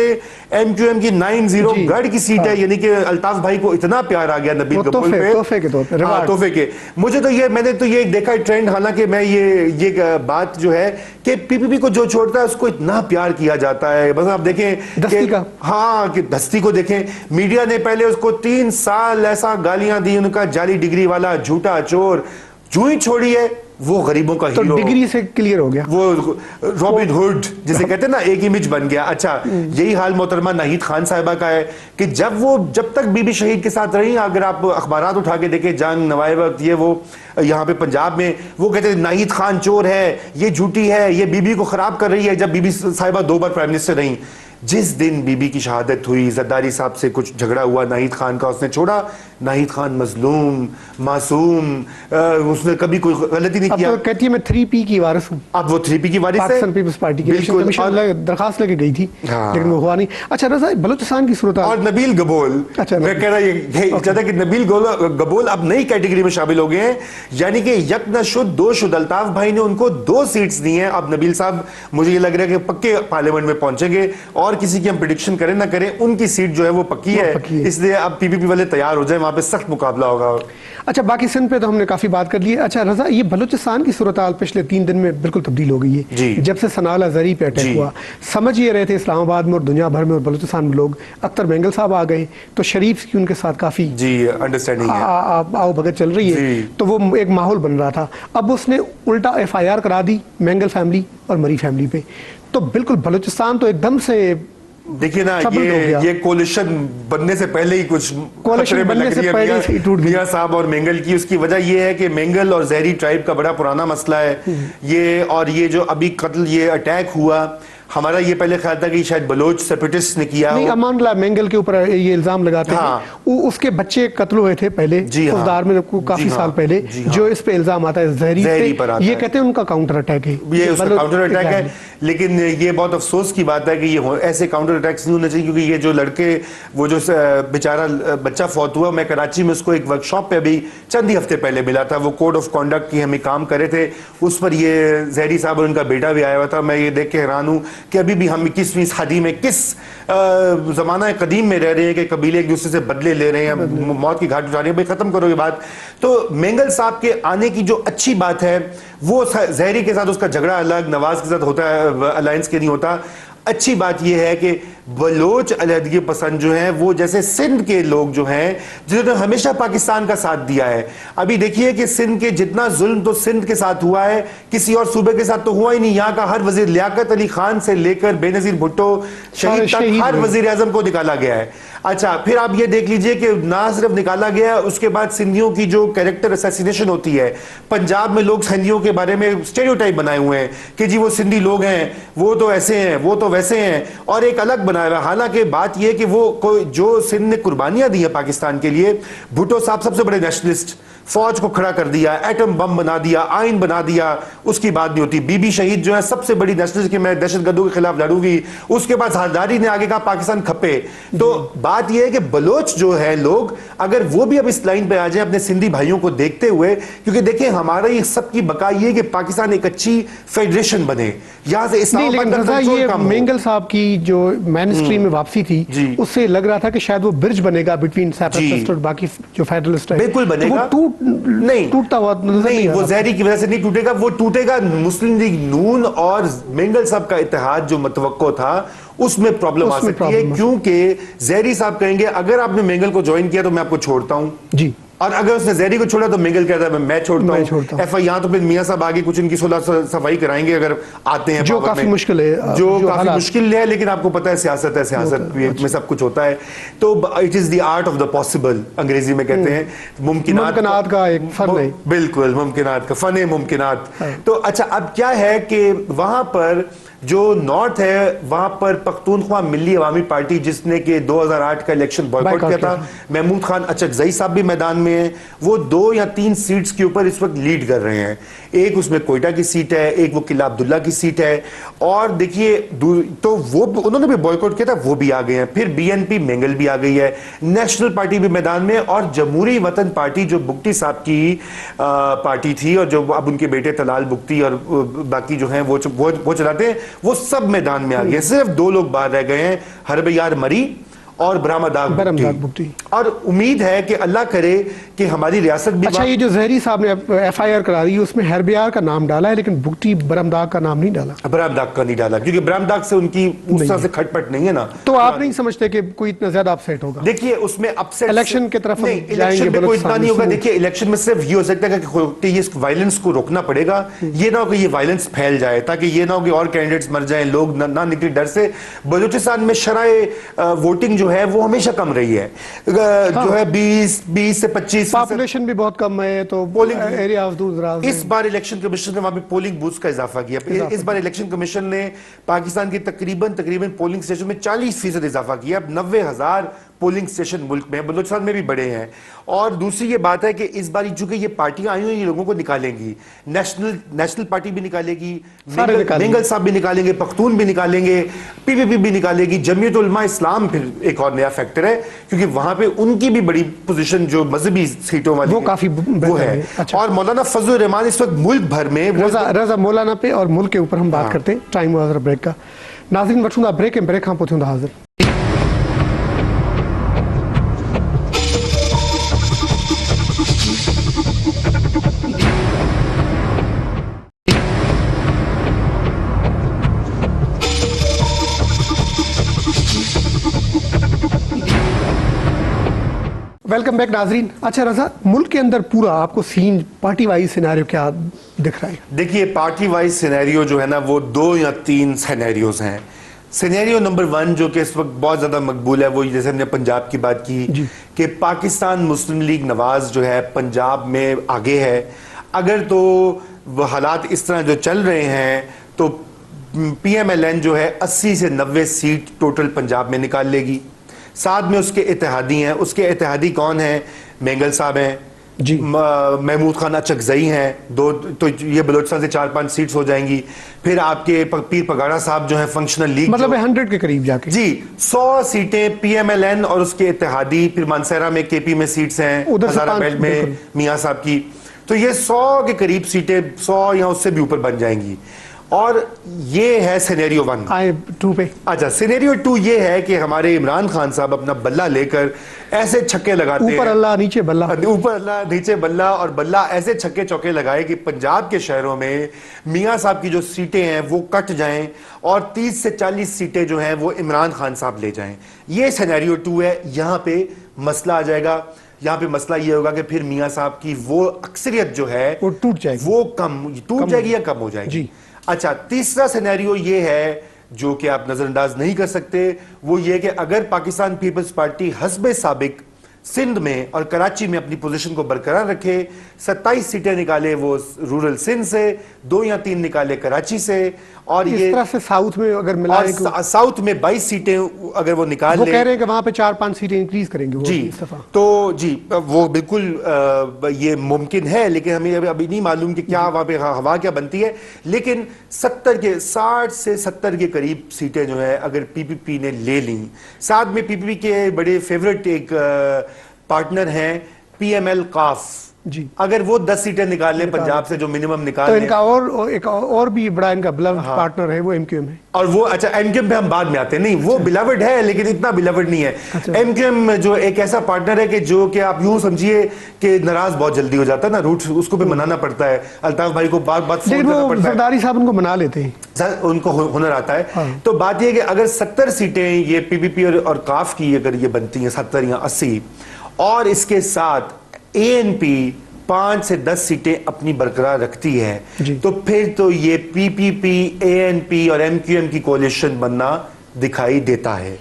MQM की 90 गढ़ की सीट है, यानी कि अल्ताफ भाई को इतना प्यार आ गया नबील गबोल पे, तोहफे के। मुझे तो ये, मैंने तो ये देखा ट्रेंड, हालांकि मैं ये बात जो है कि PPP को जो छोड़ता है उसको इतना प्यार किया जाता है। बस आप देखें
दस्ती का,
हाँ कि दस्ती को देखें, मीडिया ने पहले उसको 3 साल ऐसा गालियां दी, उनका जाली डिग्री वाला, झूठा चोर, जो ही छोड़ी है वो गरीबों का
तो
हीरो,
डिग्री से क्लियर हो गया,
वो रॉबिन हुड जिसे कहते हैं ना, एक इमेज बन गया। अच्छा, यही हाल मोहतरमा नाहिद खान साहिबा का है कि जब तक बीबी शहीद के साथ रही, अगर आप अखबारात उठा के देखें, जान नवाए वक्त ये वो यहाँ पे पंजाब में वो कहते हैं नाहिद खान चोर है, ये झूठी है, ये बीबी को खराब कर रही है। जब बीबी साहिबा 2 बार प्राइम मिनिस्टर रही, जिस दिन बीबी की शहादत हुई, जरदारी साहब से कुछ झगड़ा हुआ नाहिद खान का, उसने छोड़ा। नाहिद खान मजलूम, मासूम, उसने कभी कोई गलती नहीं किया।
अब तो कहती है मैं 3P की वारिस हूँ।
अब वो 3P की वारिस है,
पाकिस्तान पीपल्स पार्टी की इलेक्शन कमीशन दरखास्त लेके गई थी, लेकिन वो हुआ नहीं। अच्छा रजा, बलूचिस्तान की सूरत,
और नबील गबोल,
अच्छा,
मैं कह रहा चाहता कि नबील गबोल अब नई कैटेगरी में शामिल हो गए हैं, यानी कि यक न शुद्ध दो शुद्ध। अल्ताफ भाई ने उनको 2 सीट्स दी हैं। अब नबील साहब मुझे ये लग रहा है कि पक्के पार्लियामेंट में पहुंचेंगे, और किसी की हम प्रेडिक्शन करें ना करें, उनकी सीट जो है वो पक्की है। इसलिए अब पीपीपी वाले तैयार हो जाए, वहां पे सख्त मुकाबला होगा।
अच्छा, बाकी सिंध पे तो हमने काफी बात कर ली है। अच्छा रजा, ये बलूचिस्तान की सूरत हाल पिछले 3 दिन में बिल्कुल तब्दील हो गई है। जब से सनाला जरी पे अटैक हुआ, समझ ये रहे थे इस्लामाबाद में और दुनिया भर में और बलूचिस्तान में लोग, अख्तर मेंगल साहब आ गए तो शरीफ की उनके साथ काफी
अंडरस्टैंडिंग है,
आओ भगत चल रही है, तो वो एक माहौल बन रहा था। अब उसने उल्टा FIR करा दी मेंगल फैमिली और मरी फैमिली पे, तो बिल्कुल बलूचिस्तान तो एकदम से
देखिए ना, ये कोलिशन बनने से पहले ही कुछ
कोलिशन बनने से पहले ही टूट गई
मियां साहब और मेंगल की। उसकी वजह ये है कि मेंगल और जहरी ट्राइब का बड़ा पुराना मसला है ये, और ये जो अभी कत्ल, ये अटैक हुआ, हमारा ये पहले ख्याल था कि शायद बलोच सेपरेटिस्ट ने किया।
नहीं, अमानुल्लाह मेंगल के ऊपर ये इल्जाम लगाते हैं, उसके बच्चे कत्ल हुए थे पहले फौजदार में काफी साल पहले, जो इस पे इल्जाम आता है जहरी पे, ये कहते हैं उनका काउंटर अटैक है,
ये उसका काउंटर अटैक है। लेकिन ये बहुत अफसोस की बात है कि ये ऐसे काउंटर अटैक्स नहीं होने चाहिए, क्योंकि ये जो लड़के, वो जो बेचारा बच्चा फौत हुआ, मैं कराची में उसको एक वर्कशॉप पे अभी चंद ही हफ्ते पहले मिला था, वो कोड ऑफ कॉन्डक्ट की हमें काम करे थे, उस पर ये जहरी साहब और उनका बेटा भी आया हुआ था। मैं ये देख के हैरान हूँ कि अभी भी हम 21वीं सदी में किस जमाना कदीम में रह रहे हैं कि कबीले एक दूसरे से बदले ले रहे हैं, मौत की घाट उठा रहे हैं। भाई खत्म करो ये बात। तो मेंगल साहब के आने की जो अच्छी बात है, वो जहरी के साथ उसका झगड़ा अलग, नवाज के साथ होता है, अलायंस के नहीं होता। अच्छी बात यह है कि बलोच अलहदगी पसंद जो हैं, वो जैसे सिंध के लोग जो हैं, जिन्होंने हमेशा पाकिस्तान का साथ दिया है। अभी देखिए कि सिंध के जितना जुल्म तो सिंध के साथ हुआ है, किसी और सूबे के साथ तो हुआ ही नहीं। यहाँ का हर वजीर, लियाकत अली खान से लेकर बेनजीर भुट्टो शहीद तक, हर वजीर आजम को निकाला गया है। अच्छा, फिर आप ये देख लीजिए कि ना सिर्फ निकाला गया, उसके बाद सिंधियों की जो कैरेक्टर असैसिनेशन होती है, पंजाब में लोग सिंधियों के बारे में स्टेरियोटाइप बनाए हुए हैं कि जी वो सिंधी लोग हैं, वो तो ऐसे हैं, वो तो वैसे हैं, और एक अलग बनाया हुआ। हालांकि बात यह कि वो कोई जो सिंध ने कुर्बानियां दी है पाकिस्तान के लिए, भुट्टो साहब सबसे बड़े नेशनलिस्ट, फौज को खड़ा कर दिया, एटम बम बना दिया, आइन बना दिया, उसकी बात नहीं होती। बीबी शहीद जो है सबसे बड़ी नेशनलिस्ट कि मैं दहशतगर्दों के खिलाफ लड़ूंगी, उसके बाद हजारी ने आगे कहा पाकिस्तान खपे। तो बात यह है कि बलोच जो है लोग, अगर वो भी अब इस लाइन पे आ जाए अपने सिंधी भाइयों को देखते हुए, क्योंकि देखिए हमारा ये सबकी बका ये है कि पाकिस्तान एक अच्छी फेडरेशन बने, यहां से इस्लामाबाद का
ये मेंगल साहब की जो मेन स्ट्रीम में वापसी थी, उससे लग रहा था कि शायद वो ब्रिज बनेगा बिटवीन सेपरेटिस्ट और बाकी जो फेडरलिस्ट है।
बिल्कुल बनेगा,
नहीं टूटता हुआ
नहीं, वो जहरी की वजह से नहीं टूटेगा, वो टूटेगा मुस्लिम लीग नून और मेंगल साहब का इत्तेहाद जो मतवक्को था, उसमें प्रॉब्लम आ सकती है। क्योंकि जहरी साहब कहेंगे अगर आपने मेंगल को ज्वाइन किया तो मैं आपको छोड़ता हूं जी, और अगर उसने जहरी को छोड़ा तो मेंगल कहता है मैं छोड़ता हूं। एफआई यहां तो फिर मियां साहब आगे कुछ इनकी सुलह सफाई कराएंगे अगर आते हैं,
जो काफी मुश्किल है,
जो काफी मुश्किल है, लेकिन आपको पता है सियासत है, सियासत में सब कुछ होता है। तो it is the art of the possible, अंग्रेजी में कहते हैं, मुमकिनात का एक फन है, बिल्कुल मुमकिनात का फन है, मुमकिनात। तो अच्छा, अब क्या है कि वहां पर जो नॉर्थ है, वहां पर पख्तूनख्वा मिली अवामी पार्टी, जिसने कि 2008 का इलेक्शन बॉयकॉट किया था, महमूद खान अचकजई साहब भी मैदान में है, वो 2 या 3 सीट्स के ऊपर इस वक्त लीड कर रहे हैं। एक उसमें कोयटा की सीट है, एक वो किला अब्दुल्ला की सीट है, और देखिए तो वो उन्होंने भी बॉयकॉट किया था, वो भी आ गए हैं। फिर बीएनपी मेंगल भी आ गई है, नेशनल पार्टी भी मैदान में, और जमहूरी वतन पार्टी जो बुगटी साहब की पार्टी थी, और जो अब उनके बेटे तलाल बुगटी और बाकी जो हैं वो चलाते हैं, वो सब मैदान में आ गए। सिर्फ 2 लोग बाहर रह गए हैं, हरब यार मरी اور برہمداغ
بھگٹی.
اور امید ہے کہ اللہ کرے کہ ہماری ریاست بھی.
اچھا یہ جو زہری صاحب نے ایف آئی آر کرا دی اس میں ہربیار کا نام ڈالا ہے لیکن بھگٹی برہمداغ کا نام نہیں ڈالا.
برہمداغ کا نہیں ڈالا کیونکہ برہمداغ سے ان کی اس طرح سے کھٹ پٹ نہیں ہے نا.
تو آپ نہیں سمجھتے کہ کوئی اتنا زیادہ اپسیٹ ہوگا؟
دیکھیے اس میں اپسیٹ
الیکشن کی طرف
نہیں، الیکشن میں کوئی اتنا نہیں ہوگا. دیکھیے الیکشن میں صرف یہ ہو سکتا ہے کہ یہ وائلنس کو روکنا پڑے گا. یہ نہ ہو کہ یہ وائلنس پھیل جائے تاکہ یہ نہ ہو کہ اور کینڈیڈیٹس مر جائیں، لوگ نہ نکلے ڈر سے. بلوچستان میں شرح ووٹنگ جو ہے وہ ہمیشہ کم رہی ہے، جو ہے 20 سے 25.
پاپولیشن بھی بہت کم ہے تو ایریا آف دور دراز.
اس بار الیکشن کمیشن نے وہاں پہ پولنگ بوتھس کا اضافہ کیا. اس بار الیکشن کمیشن نے پاکستان کی تقریباً پولنگ سٹیشن میں 40% اضافہ کیا. اب 90,000 پولنگ سٹیشن ملک میں، بلوچستان میں بھی بڑے ہیں. اور دوسری یہ بات ہے کہ اس بار چونکہ یہ پارٹیاں آئی ہوئی یہ لوگوں کو نکالیں گی. نیشنل پارٹی بھی نکالے گی، مینگل صاحب بھی نکالیں گے، پختون بھی نکالیں گے، پی پی پی بھی نکالے گی، جمعیت علماء اسلام پھر ایک اور نیا فیکٹر ہے کیونکہ وہاں پہ ان کی بھی بڑی پوزیشن جو مذہبی سیٹوں والی
وہ کافی
وہ ہے. اور مولانا فضل الرحمان اس وقت ملک بھر میں
رضا مولانا پہ اور ملک کے اوپر ہم بات کرتے ہیں. ٹائم ہوا بریک کا. ناظرین وٹھوں بریک بریک ہاں پہنچوں حاضر. ویلکم بیک ناظرین. اچھا رضا، ملک کے اندر پورا آپ کو سین پارٹی وائز سینیریو کیا دکھ رہا ہے؟
دیکھیے پارٹی وائز سینیریو جو ہے نا وہ 2 یا 3 سینیریوز ہیں. سینیریو نمبر 1 جو کہ اس وقت بہت زیادہ مقبول ہے وہ جیسے ہم نے پنجاب کی بات کی کہ پاکستان مسلم لیگ نواز جو ہے پنجاب میں آگے ہے. اگر تو وہ حالات اس طرح جو چل رہے ہیں تو پی ایم ایل این جو ہے 80 سے 90 سیٹ ٹوٹل پنجاب میں نکال لے گی. ساتھ میں اس کے اتحادی ہیں. اس کے اتحادی کون ہیں؟ مینگل صاحب ہیں
جی،
محمود خان اچکزئی ہیں 2، تو یہ بلوچستان سے 4-5 سیٹس ہو جائیں گی. پھر آپ کے پیر پگاڑا صاحب جو ہیں فنکشنل لیگ
مطلب 100 کے قریب جا کے
جی 100 سیٹیں پی ایم ایل این اور اس کے اتحادی. پھر مانسہرہ میں کے پی میں سیٹس ہیں، ہزارہ بیلٹ میں میاں صاحب کی. تو یہ 100 کے قریب سیٹیں 100 یا اس سے بھی اوپر بن جائیں گی. اور یہ ہے سینیریو 1.
آئے 2 پہ.
اچھا سینیریو 2 یہ ہے کہ ہمارے عمران خان صاحب اپنا بلہ لے کر ایسے چھکے لگاتے ہیں،
اوپر اللہ نیچے بلہ،
اوپر اللہ نیچے بلہ، اور بلہ ایسے چھکے چوکے لگائے کہ پنجاب کے شہروں میں میاں صاحب کی جو سیٹیں ہیں وہ کٹ جائیں اور 30 سے 40 سیٹیں جو ہیں وہ عمران خان صاحب لے جائیں. یہ سینیریو 2 ہے. یہاں پہ مسئلہ آ جائے گا. یہاں پہ مسئلہ یہ ہوگا کہ پھر میاں صاحب کی وہ اکثریت جو ہے
وہ ٹوٹ جائے گی،
وہ ٹوٹ جائے گی یا کم ہو جائے گی. اچھا تیسرا سینیریو یہ ہے جو کہ آپ نظر انداز نہیں کر سکتے، وہ یہ کہ اگر پاکستان پیپلز پارٹی حسب سابق سندھ میں اور کراچی میں اپنی پوزیشن کو برقرار رکھے، 27 سیٹیں نکالے وہ رورل سندھ سے، 2 یا 3 نکالے کراچی سے، اور
اس
یہ
طرح سے ساؤتھ میں اگر ملائے
ساؤتھ میں 22 سیٹیں اگر وہ نکال لے،
وہ کہہ رہے ہیں کہ وہاں پہ 4-5 سیٹیں انکریز کریں گے
جی. تو جی وہ بالکل یہ ممکن ہے، لیکن ہمیں ابھی نہیں معلوم کہ کیا وہاں پہ ہوا کیا بنتی ہے. لیکن 60 سے 70 کے قریب سیٹیں جو ہے اگر پی پی پی نے لے لیں، ساتھ میں پی پی پی کے بڑے فیورٹ ایک پارٹنر ہیں پی ایم ایل قاف
جی،
اگر وہ 10 سیٹیں نکال لیں پنجاب سے جو منیمم نکال
تو
لیں،
ان کا ایک اور بھی بڑا ان کا بلوڈ پارٹنر ہے وہ ایم کیو ایم ہے.
اور وہ اچھا ایم کیو ایم پہ ہم بعد میں آتے ہیں. نہیں وہ بلاوڈ ہے لیکن اتنا بلاوڈ نہیں ہے. ایم کیو ایم جو ایک ایسا پارٹنر ہے کہ جو کہ آپ یوں سمجھیے کہ ناراض بہت جلدی ہو جاتا ہے نا، روٹ اس کو بھی منانا پڑتا ہے. الطاف بھائی کو بات فون کرنا پڑتا ہے،
زرداری صاحب ان کو منا لیتے ہیں،
ان کو ہنر آتا ہے. تو بات یہ کہ اگر 70 سیٹیں یہ پی پی پی اور قاف کی اگر یہ بنتی ہیں 70 یا 80، اور اس کے ساتھ اے این پی 5 سے 10 سیٹیں اپنی برقرار رکھتی ہے تو پھر تو یہ پی پی پی، اے این پی اور ایم کیو ایم کی کولیشن بننا دکھائی دیتا ہے.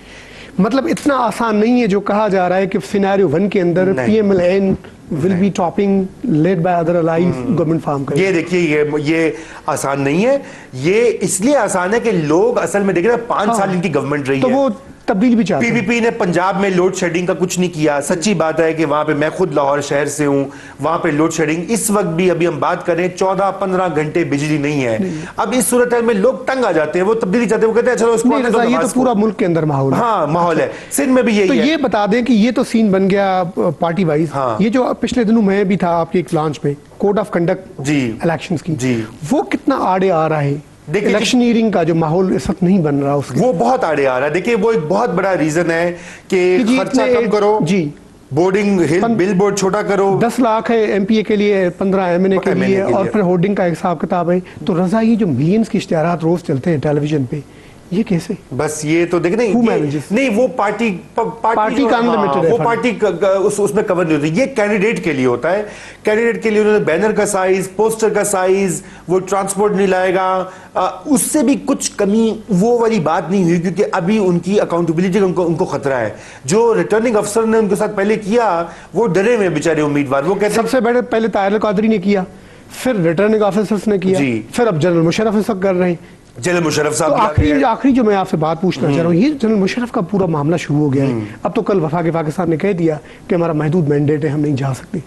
مطلب اتنا آسان نہیں ہے جو کہا جا رہا ہے کہ سینیریو 1 کے اندر P M L N will be topping led by other allies government farm کریں.
یہ دیکھیے یہ آسان نہیں ہے. یہ اس لیے آسان ہے کہ لوگ اصل میں دیکھ رہے ہیں 5 سال ان کی گورنمنٹ رہی ہے،
تو وہ تبدیل بھی چاہتے
ہیں. پی پی پی نے پنجاب میں لوڈ شیڈنگ کا کچھ نہیں کیا. سچی بات ہے کہ وہاں پہ میں خود لاہور شہر سے ہوں، وہاں پہ لوڈ شیڈنگ اس وقت بھی ابھی ہم بات کریں 14-15 گھنٹے بجلی نہیں ہے. اب اس صورتحال میں لوگ تنگ آ جاتے ہیں، وہ تبدیلی چاہتے ہیں، وہ کہتے ہیں چلو اس کو
یہ تو پورا ملک کے اندر ماحول ہے.
ہاں ماحول ہے. سندھ میں بھی یہی ہے.
تو یہ بتا دیں کہ یہ تو سین بن گیا پارٹی وائز. یہ جو پچھلے دنوں میں بھی تھا آپ کے ایک لانچ میں کوڈ آف کنڈکٹ الیکشنز کی، وہ کتنا آڑے آ رہا ہے
देखिए
इलेक्शनियरिंग का जो माहौल इस वक्त नहीं बन रहा उसके
वो बहुत आड़े आ रहा है। देखिए वो एक बहुत बड़ा रीजन है कि
जी
खर्चा
इतने
कम करो
जी
बोर्डिंग बिल बोर्ड छोटा करो
10 लाख है एमपीए के लिए 15 एमएनए के
MNA
लिए
के
और
लिए।
फिर होर्डिंग का हिसाब किताब है। तो रजा ये जो मिलियंस के इश्तिहारात रोज चलते हैं टेलीविजन पे ये कैसे
बस ये तो देख
Who manages?
नहीं वो पार्टी
पार्टी का unlimited है
वो
फंड।
पार्टी उसमें कवर नहीं होती। ये कैंडिडेट के लिए होता है। कैंडिडेट के लिए उन्होंने बैनर का साइज पोस्टर का साइज वो ट्रांसपोर्ट नहीं लाएगा उससे भी कुछ कमी वो वाली बात नहीं हुई क्योंकि अभी उनकी अकाउंटेबिलिटी का उनको खतरा है। जो रिटर्निंग अफसर ने उनके साथ पहले किया वो डरे हुए बेचारे उम्मीदवार। वो कहते
सबसे बड़े पहले ताहिर कादरी ने किया फिर रिटर्निंग ऑफिसर्स ने किया
जी।
फिर अब जनरल मुशर्रफ इस वक्त कर रहे हैं।
जनरल मुशर्रफ
तो
साहब भी आ गए हैं।
आखिरी जो मैं आपसे बात पूछना चाह रहा हूँ ये जनरल मुशर्रफ का पूरा मामला शुरू हो गया है। अब तो कल वफाक पाकिस्तान ने कह दिया कि हमारा महदूद मैंडेट है हम नहीं जा सकते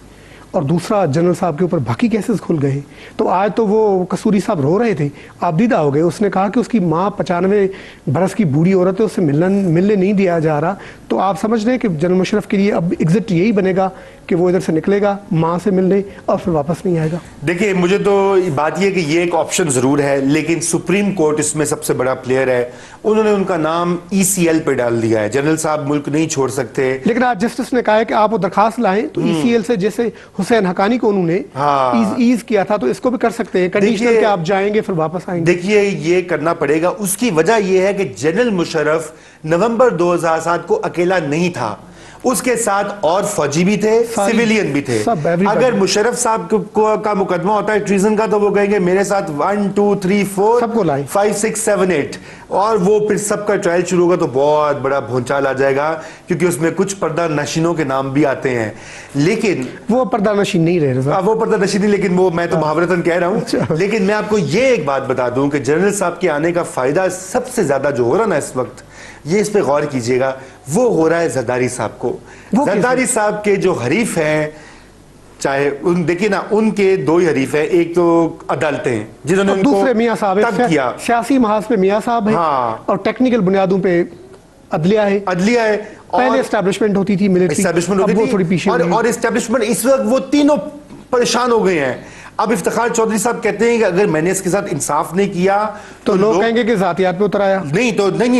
और दूसरा जनरल साहब के ऊपर बाकी केसेस खुल गए। तो आज तो वो कसूरी साहब रो रहे थे आबदीदा हो गए। उसने कहा कि उसकी माँ 95 बरस की बूढ़ी औरत है उससे मिलने नहीं दिया जा रहा। तो आप समझ रहे हैं कि जनरल मुशर्रफ के लिए अब एग्जिट यही बनेगा कि वो इधर से निकलेगा माँ से मिलने और फिर वापस नहीं आएगा।
देखिए मुझे तो बात यह कि ये एक ऑप्शन जरूर है लेकिन सुप्रीम कोर्ट इसमें सबसे बड़ा प्लेयर है। उन्होंने उनका नाम ईसीएल पे डाल दिया है। जनरल साहब मुल्क नहीं छोड़ सकते।
लेकिन आज जस्टिस ने कहा है कि आप वो दरखास्त लाएं तो ईसीएल से जैसे हुसैन हकानी को उन्होंने ईज किया था तो इसको भी कर सकते हैं कंडीशनल कि आप जाएंगे फिर वापस आएंगे।
देखिए ये करना पड़ेगा। उसकी वजह यह है कि जनरल मुशर्रफ नवंबर 2007 को अकेला नहीं था उसके साथ और फौजी भी थे सिविलियन भी थे। अगर मुशर्रफ साहब का मुकदमा होता है ट्रीजन का तो वो कहेंगे मेरे साथ 1 2 3 4
सबको लाएं
5 6 7 8 और वो फिर सबका ट्रायल शुरू होगा तो बहुत बड़ा भूचाल आ जाएगा क्योंकि उसमें कुछ पर्दा नशीनों के नाम भी आते हैं। लेकिन
वो पर्दा नशीन नहीं रहे
वो पर्दा नशीन नहीं लेकिन वो मैं तो मुहावरतन कह रहा हूं। लेकिन मैं आपको ये एक बात बता दूं कि जनरल साहब के आने का फायदा सबसे ज्यादा जो हो रहा ना इस वक्त ये इस पे गौर कीजिएगा वो हो रहा है जरदारी साहब को। जरदारी साहब के जो हरीफ हैं चाहे देखिए ना उनके दो ही हरीफ है। एक तो अदालतें जिन्होंने उनको
दूसरे मियां साहब
तब किया
सियासी महाज पे मियां साहब है और टेक्निकल बुनियादों पे अदलिया है। पहले एस्टैब्लिशमेंट होती थी मिलिट्री
एस्टैब्लिशमेंट होती थी
थोड़ी पीछे
और एस्टैब्लिशमेंट इस वक्त वो तीनों परेशान हो गए हैं। अब इफ्तिखार चौधरी साहब कहते हैं कि अगर मैंने इसके साथ इंसाफ नहीं किया
तो लोग कहेंगे कि जातियात पे उतर आया।
नहीं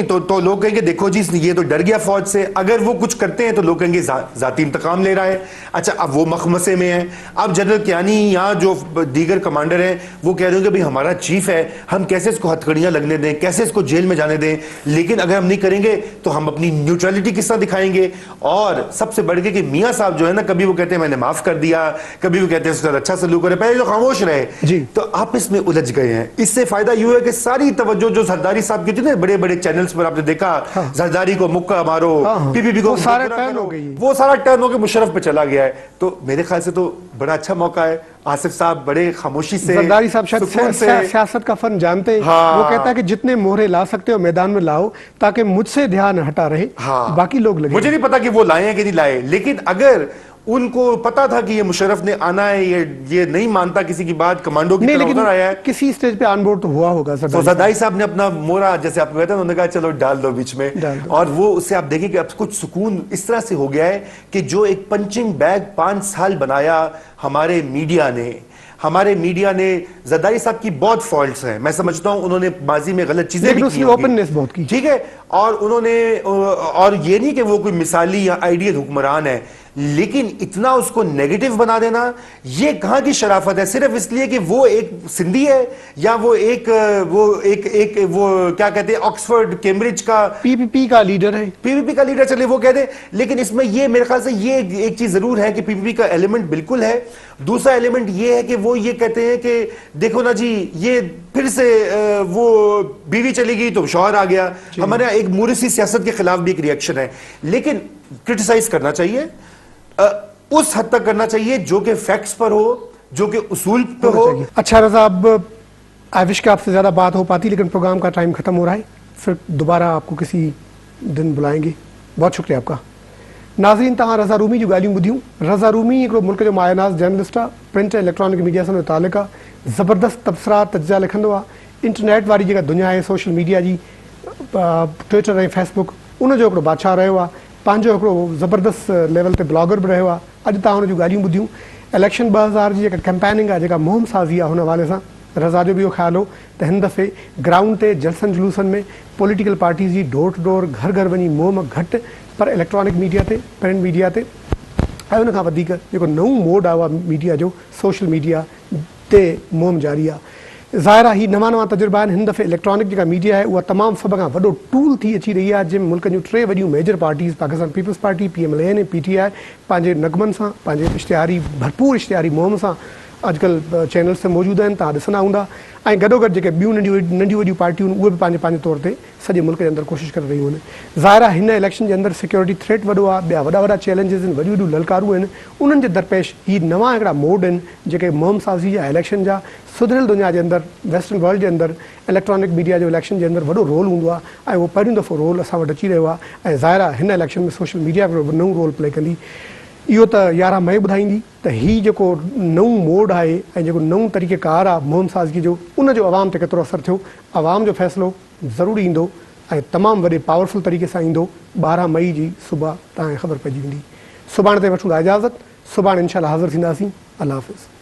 तो लोग कहेंगे देखो जी ये तो डर गया फौज से। अगर वो कुछ करते हैं तो लोग कहेंगे जाती इंतकाम ले रहा है। अच्छा अब वो मखमसे में है। अब जनरल कियानी यहाँ जो दीगर कमांडर हैं वो कह रहे हैं कि भाई हमारा चीफ है हम कैसे इसको हथकड़ियां लगने दें कैसे इसको जेल में जाने दें। लेकिन अगर हम नहीं करेंगे तो हम अपनी न्यूट्रलिटी किस तरह दिखाएंगे। और सबसे बढ़ के कि मियाँ साहब जो है ना कभी वो कहते हैं मैंने माफ कर दिया कभी वो कहते हैं उसका अच्छा सलूक करे पहले तो खामोश रहे
जी।
तो आप इसमें उलझ गए हैं। इससे फायदा यू है कि सारी तवज्जो जो जरदारी साहब की थी ना बड़े बड़े चैनल्स पर आपने देखा जरदारी को मुक्का मारो पीपीपी को
सारा टर्न हो गई
वो सारा टर्न होकर मुशर्रफ पे चला गया है। तो मेरे ख्याल से तो बड़ा अच्छा मौका है। आसिफ साहब बड़े खामोशी से
जरदारी साहब शायद सियासत का फन जानते हैं। वो कहता है कि जितने मोहरे ला सकते हो मैदान में लाओ ताकि मुझसे ध्यान हटा रहे बाकी लोग लगे।
मुझे नहीं पता कि वो लाए हैं कि नहीं लाए लेकिन अगर उनको पता था कि ये मुशर्रफ ने आना है ये नहीं मानता किसी की बात कमांडो की तरह उतर आया है
किसी स्टेज पे ऑनबोर्ड तो हुआ होगा।
तो जरदारी साहब ने अपना मोरा जैसे आप कहते हैं उन्होंने कहा चलो डाल दो बीच में और वो उससे आप देखिए कि अब कुछ सुकून इस तरह से हो गया है कि जो एक पंचिंग बैग 5 साल बनाया हमारे मीडिया ने जरदारी साहब की बहुत फॉल्ट्स हैं। मैं समझता हूं उन्होंने माजी में गलत चीजें भी की
ओपननेस बहुत की
ठीक है और उन्होंने और ये नहीं कि वो कोई मिसाली या आइडियल हुक्मरान है लेकिन इतना उसको नेगेटिव बना देना ये कहां की शराफत है। सिर्फ इसलिए कि वो एक सिंधी है या वो क्या कहते हैं ऑक्सफोर्ड कैम्ब्रिज का
पीपीपी का लीडर
चले वो कहते। लेकिन इसमें ये मेरे ख्याल से ये एक चीज जरूर है कि पीपीपी का एलिमेंट बिल्कुल है। दूसरा एलिमेंट ये है कि वो ये कहते हैं कि देखो ना जी ये फिर से वो बीवी चली गई तो शौहर आ गया। हमारे यहाँ एक मोरिसी सियासत के खिलाफ भी एक रिएक्शन है लेकिन क्रिटिसाइज करना चाहिए उस हद तक करना चाहिए जो कि फैक्ट्स पर हो जो कि उसूल पे हो।
अच्छा रजा अब आई विश कि आपसे ज्यादा बात हो पाती लेकिन प्रोग्राम का टाइम खत्म हो रहा है। फिर दोबारा आपको किसी दिन बुलाएंगे। बहुत शुक्रिया आपका। नाज़रीन तहां रज़ा रूमी जो ॻाल्हियूं ॿुधियूं। रज़ा रूमी हिकिड़ो मुल्क जो मायनाज़ जर्नलिस्ट आहे। प्रिंट ऐं इलेक्ट्रॉनिक मीडिया सां मुतालिक़ आहे। ज़बरदस्त तबसरा तज्जा लिखंदो आहे। इंटरनेट वारी जेका दुनिया आहे सोशल मीडिया जी ट्विटर ऐं फेसबुक उनजो हिकिड़ो बादशाह रहियो आहे। पंहिंजो हिकिड़ो ज़बरदस्त लेवल ते ब्लॉगर बि रहियो आहे। अॼु तव्हां हुन जूं ॻाल्हियूं ॿुधियूं। इलेक्शन 2000 जी जेका कैंपेनिंग आहे जेका मुहिम साज़ी आहे हुन हवाले सां रज़ा जो बि इहो ख़्यालु हो त हिन दफ़े ग्राउंड ते जलसनि जुलूसनि में पॉलिटिकल पार्टीज़ जी डोर टू डोर घर घर वञी मुहिम घटि पर इलेक्ट्रॉनिक मीडिया ते प्रिंट मीडिया ते ऐं उन खां वधीक जेको नओं मोड आयो आहे मीडिया जो सोशल मीडिया ते मुहिम जारी आहे। ज़ाहिर आहे ही नवां तजुर्बा आहिनि। हिन दफ़े इलेक्ट्रॉनिक जेका मीडिया आहे उहा तमामु सभ खां वॾो टूल थी अची रही आहे जंहिंमें मुल्क जूं 3 वॾियूं major parties Pakistan Peoples Party PMLN ऐं PTI पंहिंजे नगमनि सां पंहिंजे इश्तिहारी भरपूर इश्तिहारी मुहिम सां अॼुकल्ह चैनल्स ते मौजूदु आहिनि, तव्हां ॾिसंदा हूंदा। ऐं गॾोगॾु जेके ॿियूं नंढियूं वॾियूं पार्टियूं आहिनि उहे बि पंहिंजे तौर ते सॼे मुल्क जे अंदरि कोशिशि करे रहियूं आहिनि। ज़ाहिर आहे हिन इलेक्शन जे अंदरि सिक्योरिटी थ्रेट वॾो आहे, ॿिया वॾा चैलेंजिस आहिनि, वॾियूं वॾियूं ललकारूं आहिनि। उन्हनि जे दरपेश ही नवां हिकिड़ा मोड आहिनि जेके मुहिम साज़ी जा इलेक्शन जा सुधरियल दुनिया जे अंदरि वेस्टर्न वर्ल्ड जे अंदरि इलेक्ट्रॉनिक मीडिया जो इलेक्शन जे अंदरि वॾो रोल हूंदो आहे ऐं उहो पहिरियों दफ़ो रोल असां वटि अची रहियो आहे। ऐं ज़ाहिर आहे हिन इलेक्शन में सोशल मीडिया बि नओं रोल प्ले कंदी। इहो त 11 मई ॿुधाईंदी त हीउ जेको नओं मोड आहे ऐं जेको नओं तरीक़ेकार आहे मुहिम साज़गी जो उन जो आवाम ते केतिरो असरु थियो, आवाम जो फ़ैसिलो ज़रूरी ईंदो ऐं तमामु वॾे पावरफुल तरीक़े सां ईंदो। 12 मई जी सुबुह तव्हांखे ख़बर पइजी वेंदी। सुभाणे ते वठूं था इजाज़त, सुभाणे इंशाअल्लाह हाज़िर थींदासीं। अल्लाह हाफ़िज़।